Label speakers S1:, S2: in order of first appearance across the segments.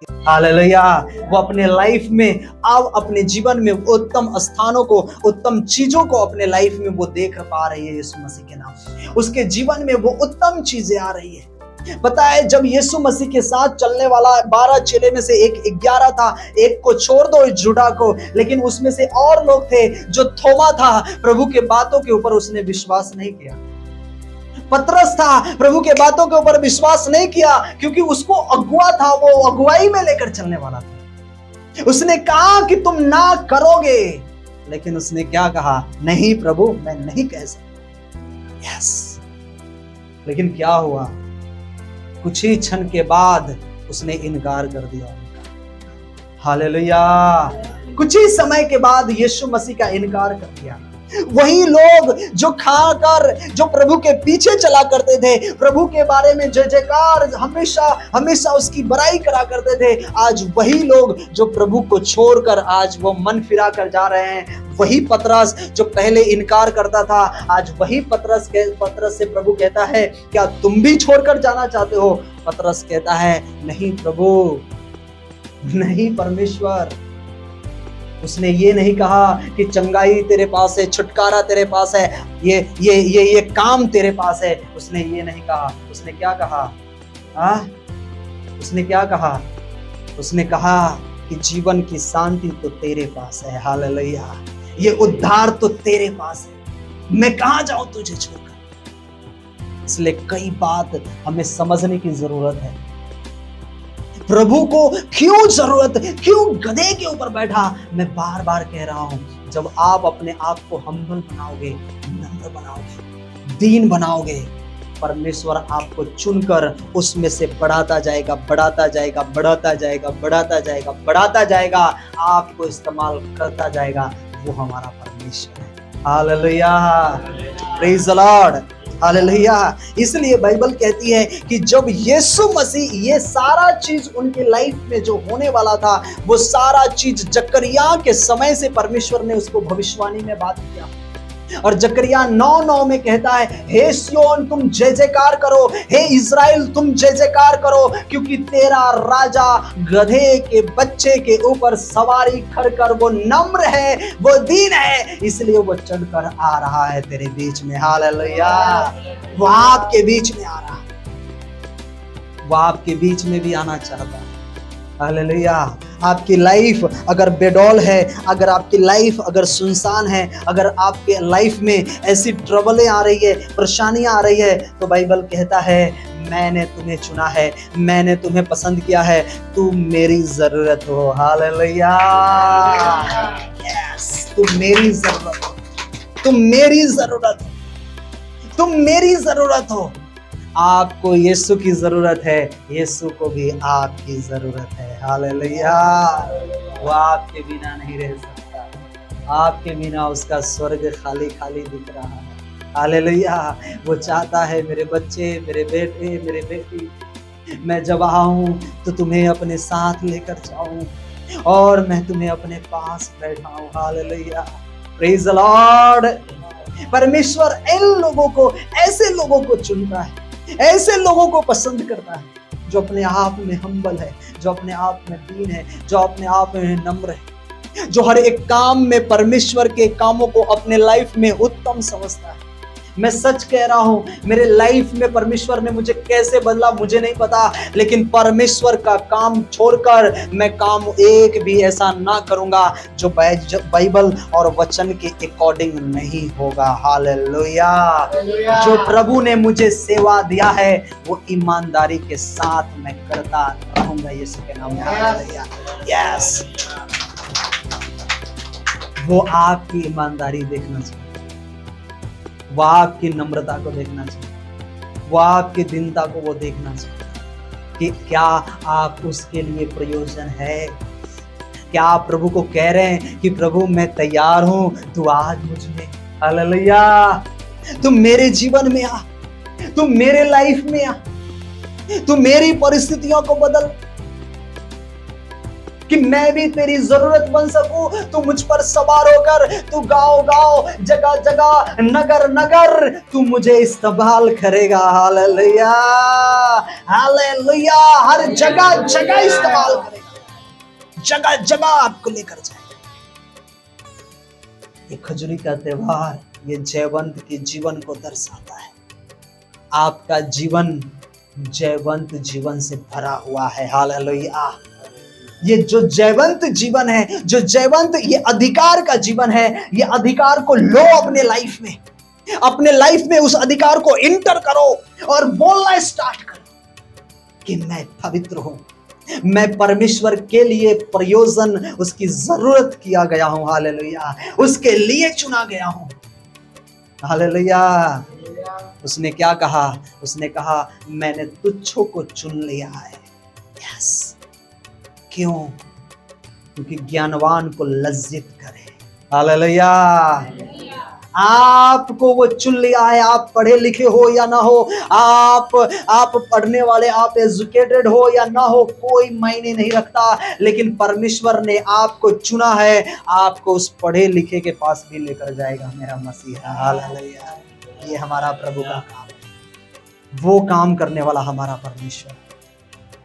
S1: Hallelujah. वो अपने life में अब अपने जीवन में उत्तम स्थानों को, उत्तम चीजों को अपने लाइफ में वो देख पा रही है यीशु मसीह के नाम से। उसके जीवन में वो उत्तम चीजें आ रही है। पता है, जब यीशु मसीह के साथ चलने वाला 12 चेले में से एक 11 था, एक को छोड़ दो इस जुड़ा को, लेकिन उसमें से और लोग थे। जो थोमा था, प्रभु के बातों के ऊपर उसने विश्वास नहीं किया। पतरस था, प्रभु के बातों के ऊपर विश्वास नहीं किया, क्योंकि उसको अगुआ था, वो अगुवाई में लेकर चलने वाला था। उसने कहा कि तुम ना करोगे, लेकिन उसने क्या कहा? नहीं प्रभु, मैं नहीं कह सकता। यस, लेकिन क्या हुआ? कुछ ही क्षण के बाद उसने इनकार कर दिया। हालेलुया। कुछ ही समय के बाद यीशु मसीह का इनकार कर दिया। वही लोग जो खाकर, जो प्रभु के पीछे चला करते थे, प्रभु के बारे में जय जयकार हमेशा हमेशा उसकी बड़ाई करा करते थे, आज वही लोग जो प्रभु को छोड़कर आज वो मन फिरा कर जा रहे हैं। वही पतरस जो पहले इनकार करता था, आज वही पतरस से प्रभु कहता है, क्या तुम भी छोड़कर जाना चाहते हो? पतरस कहता है, नहीं प्रभु, नहीं परमेश्वर। उसने ये नहीं कहा कि चंगाई तेरे पास है, छुटकारा तेरे पास है, ये काम तेरे पास है। उसने ये नहीं कहा। उसने क्या कहा? उसने क्या कहा? उसने कहा कि जीवन की शांति तो तेरे पास है। हालेलुया। ये उद्धार तो तेरे पास है, मैं कहां जाऊं तुझे छोड़कर। इसलिए कई बात हमें समझने की जरूरत है। प्रभु को क्यों जरूरत है? क्यों गधे के ऊपर बैठा? मैं बार बार कह रहा हूं, जब आप अपने आप को हम्बल बनाओगे, नम्र बनाओगे, दीन बनाओगे, परमेश्वर आपको चुनकर उसमें से बढ़ाता जाएगा, बढ़ाता जाएगा, बढ़ाता जाएगा, बढ़ाता जाएगा, बढ़ाता जाएगा, आपको इस्तेमाल करता जाएगा। वो हमारा परमेश्वर है। Hallelujah, praise the Lord, hallelujah. इसलिए बाइबल कहती है कि जब यीशु मसीह, ये सारा चीज उनके लाइफ में जो होने वाला था, वो सारा चीज जकरिया के समय से परमेश्वर ने उसको भविष्यवाणी में बात किया। और जकरिया 9:9 में कहता है, हे सिय्योन तुम जय जयकार करो, हे इज़राइल तुम जय जयकार करो, क्योंकि तेरा राजा गधे के बच्चे के ऊपर सवारी कर वो नम्र है, वो दीन है, इसलिए वो चढ़कर आ रहा है तेरे बीच में। हालेलुया। वो आपके बीच में आ रहा है, वो आपके बीच में भी आना चाहता है। हालेलुया। आपकी लाइफ अगर बेडौल है, अगर आपकी लाइफ अगर सुनसान है, अगर आपके लाइफ में ऐसी ट्रबलें आ रही है, परेशानियां आ रही है, तो बाइबल कहता है, मैंने तुम्हें चुना है, मैंने तुम्हें पसंद किया है, तुम मेरी जरूरत हो। हालेलुया। यस, तुम मेरी जरूरत हो, तुम मेरी जरूरत हो, तुम मेरी जरूरत हो। आपको यीशु की जरूरत है, यीशु को भी आपकी जरूरत है। हालेलुया। वो आपके बिना नहीं रह सकता, आपके बिना उसका स्वर्ग खाली खाली दिख रहा है। हालेलुया। वो चाहता है, मेरे बच्चे, मेरे बेटे, मेरे बेटी, मैं जब आऊं तो तुम्हें अपने साथ लेकर जाऊं और मैं तुम्हें अपने पास बैठाऊं। Hallelujah, praise the Lord. परमेश्वर इन लोगों को, ऐसे लोगों को चुनता है, ऐसे लोगों को पसंद करता है, जो अपने आप में हम्बल है, जो अपने आप में दीन है, जो अपने आप में नम्र है, जो हर एक काम में परमेश्वर के कामों को अपने लाइफ में उत्तम समझता है। मैं सच कह रहा हूं, मेरे लाइफ में परमेश्वर ने मुझे कैसे बदला मुझे नहीं पता, लेकिन परमेश्वर का काम छोड़कर मैं काम एक भी ऐसा ना करूंगा जो बाइबल और वचन के अकॉर्डिंग नहीं होगा। हालेलुया। जो प्रभु ने मुझे सेवा दिया है, वो ईमानदारी के साथ मैं करता रहूंगा यीशु के नाम में। हालेलुया। यस, वो आपकी ईमानदारी देखना चाहिए, वो आपकी नम्रता को देखना चाहिए, वो आपकी दीनता को वो देखना चाहिए कि क्या आप उसके लिए प्रयोजन है। क्या आप प्रभु को कह रहे हैं कि प्रभु मैं तैयार हूं, तू आज मुझ में। हालेलुया। तुम मेरे जीवन में आ, तुम मेरे लाइफ में आ, तुम मेरी परिस्थितियों को बदल। कि मैं भी तेरी जरूरत बन सकूं। तू मुझ पर सवार होकर, तू गांव गांव, जगह जगह, नगर नगर तू मुझे इस्तेमाल करेगा। Hallelujah, hallelujah. हर जगह जगह इस्तेमाल करेगा, जगह जगह आपको लेकर जाएगा। ये खजूरी का त्योहार ये जयवंत के जीवन को दर्शाता है। आपका जीवन जयवंत जीवन से भरा हुआ है। हालेलुया। ये जो जयवंत जीवन है, जो जयवंत ये अधिकार का जीवन है, ये अधिकार को लो अपने लाइफ में, अपने लाइफ में उस अधिकार को इंटर करो और बोलना स्टार्ट करो कि मैं पवित्र हूं, मैं परमेश्वर के लिए प्रयोजन, उसकी जरूरत किया गया हूं। हालेलुया, उसके लिए चुना गया हूं। हालेलुया। उसने क्या कहा? उसने कहा मैंने तुच्छों को चुन लिया है। यस, क्यों? क्योंकि ज्ञानवान को लज्जित करे। हालेलुया। आपको वो चुन लिया है। आप पढ़े लिखे हो या ना हो, आप पढ़ने वाले, आप एजुकेटेड हो या ना हो, कोई मायने नहीं रखता, लेकिन परमेश्वर ने आपको चुना है। आपको उस पढ़े लिखे के पास भी लेकर जाएगा मेरा मसीहा। हालेलुया। ये हमारा प्रभु का काम है, वो काम करने वाला हमारा परमेश्वर।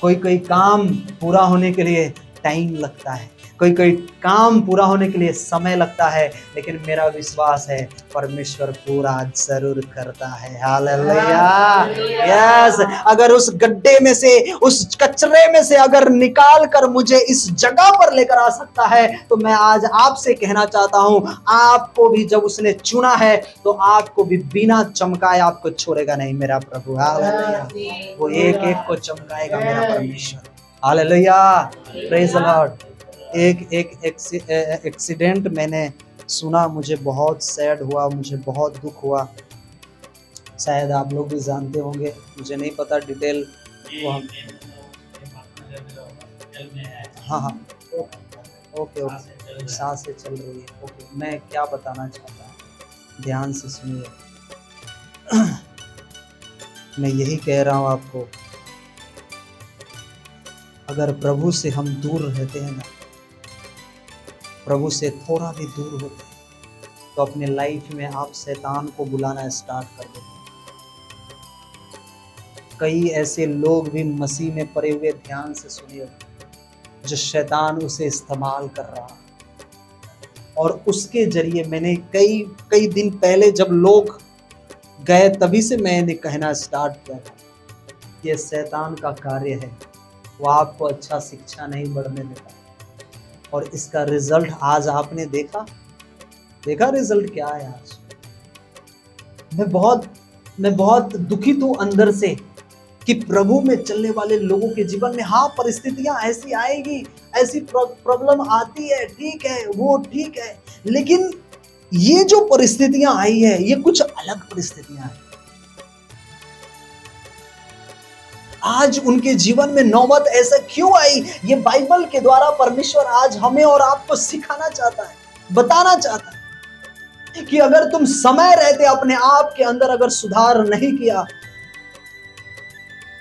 S1: कोई काम पूरा होने के लिए टाइम लगता है, कोई काम पूरा होने के लिए समय लगता है, लेकिन मेरा विश्वास है परमेश्वर पूरा जरूर करता है। हालेलुया। यस, अगर उस गड्ढे में से, उस कचरे में से अगर निकाल कर मुझे इस जगह पर लेकर आ सकता है, तो मैं आज आपसे कहना चाहता हूं, आपको भी जब उसने चुना है तो आपको भी बिना चमकाए आपको छोड़ेगा नहीं मेरा प्रभु। हालेलुया। वो एक एक को चमकाएगा मेरा परमेश्वर। Hallelujah, praise the Lord. एक एक्सीडेंट मैंने सुना, मुझे बहुत सैड हुआ, मुझे बहुत दुख हुआ। शायद आप लोग भी जानते होंगे, मुझे नहीं पता डिटेल। हाँ, ओके, सांसें चल रही है। ओके, मैं क्या बताना चाहता हूँ, ध्यान से सुनिए। मैं यही कह रहा हूँ आपको, अगर प्रभु से हम दूर रहते हैं ना, प्रभु से थोड़ा भी दूर होते हैं, तो अपने लाइफ में आप शैतान को बुलाना स्टार्ट कर देते हैं। कई ऐसे लोग भी मसीह में पड़े हुए, ध्यान से सुनिए, जो शैतान उसे इस्तेमाल कर रहा है। और उसके जरिए मैंने कई दिन पहले जब लोग गए, तभी से मैंने कहना स्टार्ट किया था, ये शैतान का कार्य है। वो आपको अच्छा शिक्षा नहीं बढ़ने देता, और इसका रिजल्ट आज आपने देखा रिजल्ट क्या है आज। मैं बहुत दुखित हूं अंदर से कि प्रभु में चलने वाले लोगों के जीवन में, हाँ, परिस्थितियां ऐसी आएगी, ऐसी प्रॉब्लम आती है, ठीक है, वो ठीक है, लेकिन ये जो परिस्थितियां आई है, ये कुछ अलग परिस्थितियां हैं। आज उनके जीवन में नौबत ऐसा क्यों आई? ये बाइबल के द्वारा परमेश्वर आज हमें और आपको सिखाना चाहता है, बताना चाहता है कि अगर तुम समय रहते अपने आप के अंदर अगर सुधार नहीं किया,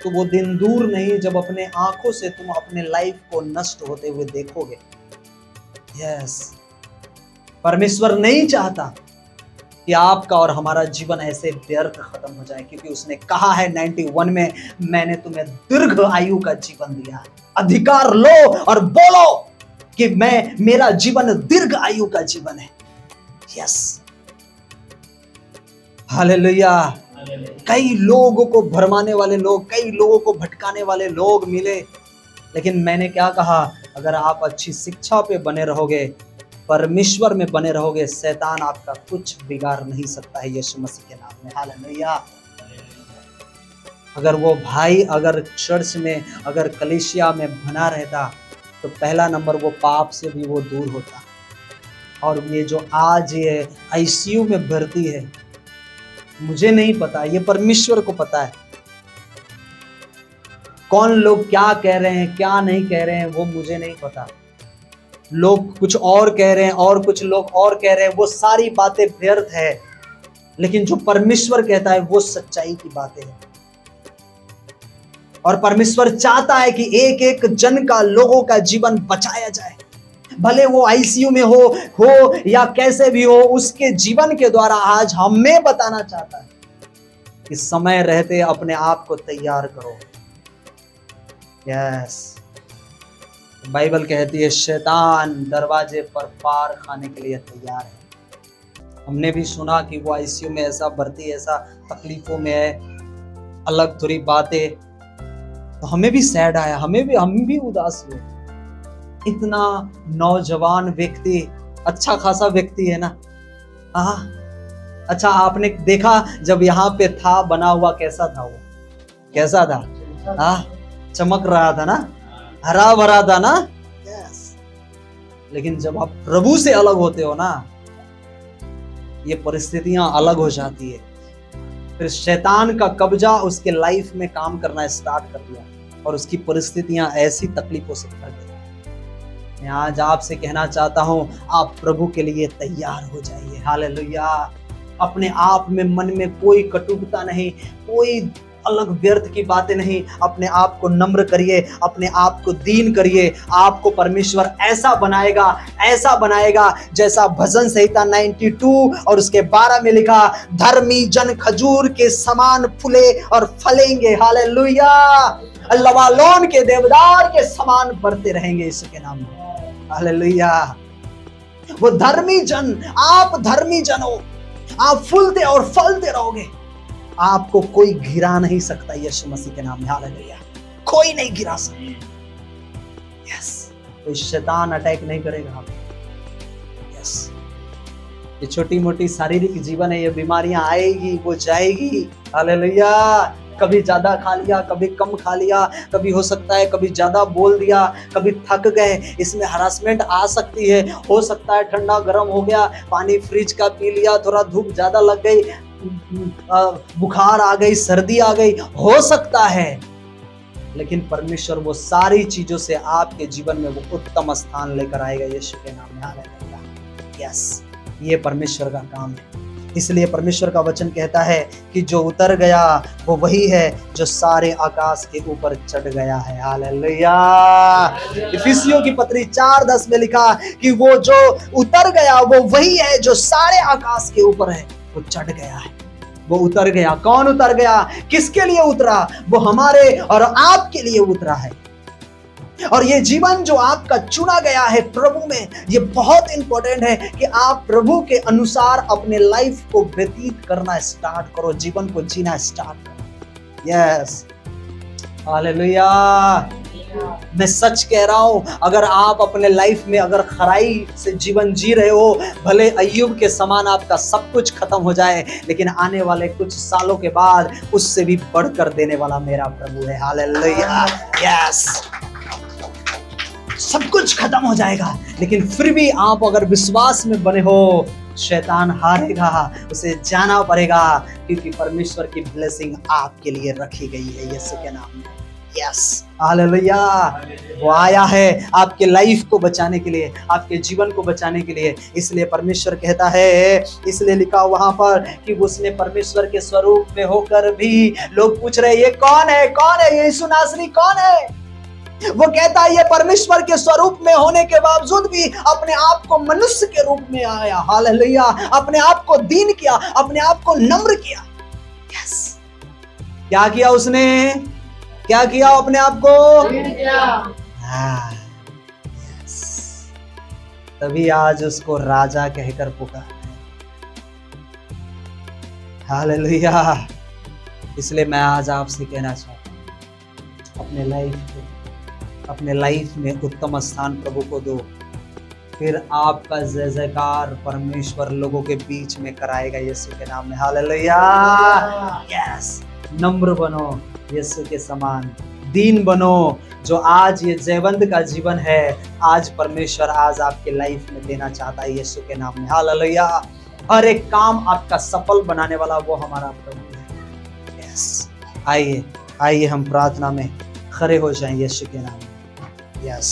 S1: तो वो दिन दूर नहीं जब अपने आंखों से तुम अपने लाइफ को नष्ट होते हुए देखोगे। यस, परमेश्वर नहीं चाहता कि आपका और हमारा जीवन ऐसे व्यर्थ खत्म हो जाए, क्योंकि उसने कहा है 91 में, मैंने तुम्हें दीर्घ आयु का जीवन दिया। अधिकार लो और बोलो कि मेरा जीवन दीर्घ आयु का जीवन है। Yes, hallelujah. कई लोगों को भरमाने वाले लोग, कई लोगों को भटकाने वाले लोग मिले, लेकिन मैंने क्या कहा, अगर आप अच्छी शिक्षा पे बने रहोगे, परमेश्वर में बने रहोगे, शैतान आपका कुछ बिगाड़ नहीं सकता है यीशु मसीह के नाम में। हालेलुया। अगर वो भाई अगर चर्च में, अगर कलीसिया में बना रहता, तो पहला नंबर वो पाप से भी वो दूर होता। और ये जो आज ये आईसीयू में भर्ती है, मुझे नहीं पता, ये परमेश्वर को पता है। कौन लोग क्या कह रहे हैं, क्या नहीं कह रहे हैं, वो मुझे नहीं पता। लोग कुछ और कह रहे हैं और कुछ लोग और कह रहे हैं, वो सारी बातें व्यर्थ है, लेकिन जो परमेश्वर कहता है वो सच्चाई की बातें हैं। और परमेश्वर चाहता है कि एक एक जन का, लोगों का जीवन बचाया जाए, भले वो आईसीयू में हो या कैसे भी हो, उसके जीवन के द्वारा आज हमें बताना चाहता है कि समय रहते अपने आप को तैयार करो। यस, बाइबल कहती है शैतान दरवाजे पर पार खाने के लिए तैयार है। हमने भी सुना कि वो आईसीयू में ऐसा भर्ती, ऐसा तकलीफों में है, अलग थोड़ी बातें, तो हमें भी सैड आया, हम भी उदास हुए। इतना नौजवान व्यक्ति, अच्छा खासा व्यक्ति है ना। अच्छा, आपने देखा जब यहाँ पे था बना हुआ, कैसा था वो, कैसा था? चमक रहा था ना, हरा भरा था ना। यस, लेकिन जब आप प्रभु से अलग होते हो ना, ये परिस्थितियां अलग हो जाती है। फिर शैतान का कब्जा उसके लाइफ में काम करना स्टार्ट कर दिया और उसकी परिस्थितियां ऐसी तकलीफों से भर गई। मैं आज आपसे कहना चाहता हूं, आप प्रभु के लिए तैयार हो जाइए। हालेलुया। अपने आप में, मन में कोई कटुता नहीं, कोई अलग व्यर्थ की बातें नहीं। अपने आप को नम्र करिए, अपने आप को दीन करिए। आपको परमेश्वर ऐसा बनाएगा जैसा भजन संहिता 92 और उसके 12 में लिखा, धर्मी जन खजूर के समान फूले और फलेंगे। हालेलुया। लबानोन के देवदार के समान बढ़ते रहेंगे इसके नाम में। हालेलुया। वो धर्मी जन, आप धर्मी जन हो, आप फूलते और फलते रहोगे। आपको कोई गिरा नहीं सकता यीशु मसीह के नाम में। हालेलुया। कोई नहीं गिरा सकता। यस, कोई शैतान अटैक नहीं करेगा आपको। यस, ये छोटी मोटी शारीरिक जीवन है, ये बीमारियां आएगी, वो जाएगी। हालेलुया। कभी ज्यादा खा लिया, कभी कम खा लिया, कभी हो सकता है कभी ज्यादा बोल दिया, कभी थक गए, इसमें हरासमेंट आ सकती है। हो सकता है ठंडा गर्म हो गया, पानी फ्रिज का पी लिया, थोड़ा धूप ज्यादा लग गई, बुखार आ गई, सर्दी आ गई, हो सकता है। लेकिन परमेश्वर वो सारी चीजों से आपके जीवन में वो उत्तम स्थान लेकर आएगा यीशु के नाम में। हालेलुया। यस, ये परमेश्वर का काम है। इसलिए परमेश्वर का वचन कहता है कि जो उतर गया वो वही है जो सारे आकाश के ऊपर चढ़ गया है। हालेलुया। इफिसियों की पत्री 4:10 में लिखा कि वो जो उतर गया वो वही है जो सारे आकाश के ऊपर है, वो चढ़ गया है, वो उतर गया। कौन उतर गया? किसके लिए उतरा? वो हमारे और आपके लिए उतरा है। और ये जीवन जो आपका चुना गया है प्रभु में, ये बहुत इंपॉर्टेंट है कि आप प्रभु के अनुसार अपने लाइफ को व्यतीत करना स्टार्ट करो, जीवन को जीना स्टार्ट करो। Yes, hallelujah. मैं सच कह रहा हूं, अगर आप अपने लाइफ में अगर खराई से जीवन जी रहे हो, भले अय्यूब के समान आपका सब कुछ खत्म हो जाए, लेकिन आने वाले कुछ सालों के बाद उससे भी बढ़कर देने वाला मेरा प्रभु है। हालेलुया। यस, सब कुछ खत्म हो जाएगा, लेकिन फिर भी आप अगर विश्वास में बने हो, शैतान हारेगा, उसे जाना पड़ेगा, क्योंकि परमेश्वर की ब्लेसिंग आपके लिए रखी गई है यीशु के नाम में। Yes, hallelujah. वो आया है आपके लाइफ को बचाने के लिए, आपके जीवन को बचाने के लिए। इसलिए परमेश्वर कहता है, इसलिए लिखा वहां पर कि उसने परमेश्वर के स्वरूप में होकर भी, लोग पूछ रहे ये कौन है, कौन है यीशु नासरी, कौन है? वो कहता है ये परमेश्वर के स्वरूप में होने के बावजूद भी अपने आप को मनुष्य के रूप में आया। हालेलुया। अपने आप को दीन किया, अपने आप को नम्र किया। यस, क्या किया उसने? क्या किया? अपने आप को दीन किया। यस, तभी आज उसको राजा कहकर पुकारा। हालेलुया। इसलिए मैं आज आपसे कहना चाहता हूं, अपने लाइफ में उत्तम स्थान प्रभु को दो, फिर आपका जय जयकार परमेश्वर लोगों के बीच में कराएगा यीशु के नाम में। हालेलुया। यस, नम्र बनो यीशु के समान, दीन बनो। जो आज ये जयवंत का जीवन है, आज परमेश्वर आज आपके लाइफ में देना चाहता है यीशु के नाम में। हालेलुया। हर एक काम आपका सफल बनाने वाला वो हमारा प्रभु है। यस, आइए हम प्रार्थना में खड़े हो जाएं यीशु के नाम में। यस।